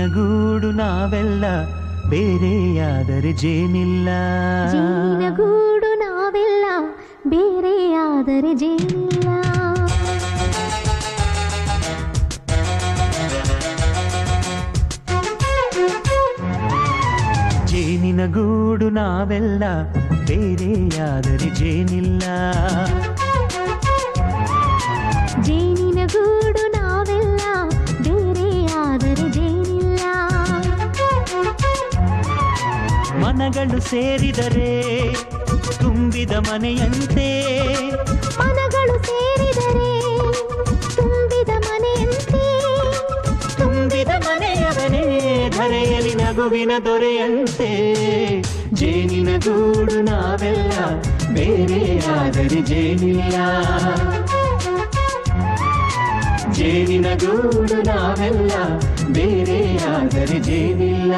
ಗೂಡು ನಾವೆಲ್ಲ ಬೇರೆಯಾದರೆ ಜೇನಿಲ್ಲ. ಜೇನಿನ ಗೂಡು ನಾವೆಲ್ಲ ಬೇರೆಯಾದರೆ ಜೇನಿಲ್ಲ. ಜೇನಿನ ಗೂಡು ನಾವೆಲ್ಲ ಬೇರೆಯಾದರೆ ಜೇನಿಲ್ಲ. ಜೇನಿನ ಗೂಡು ನಾವೆಲ್ಲ ಬೇರೆಯಾದರೆ ಜೇನಿಲ್ಲ. ಮನಗಳು ಸೇರಿದರೆ ತುಂಬಿದ ಮನೆಯಂತೆ. ಮನಗಳು ಸೇರಿದರೆ ತುಂಬಿದ ಮನೆಯಂತೆ. ತುಂಬಿದ ಮನೆಯವನೇ ಧರೆಯಲ್ಲಿ ನಗುವಿನ ದೊರೆಯಂತೆ. ಜೇನಿನ ಗೂಡು ನಾವೆಲ್ಲ ಬೇರೆಯಾದರೆ ಜೇನಿಲ್ಲ. ಜೇನಿನ ಗೂಡು ನಾವೆಲ್ಲ ಬೇರೆಯಾದರೆ ಜೇನಿಲ್ಲ.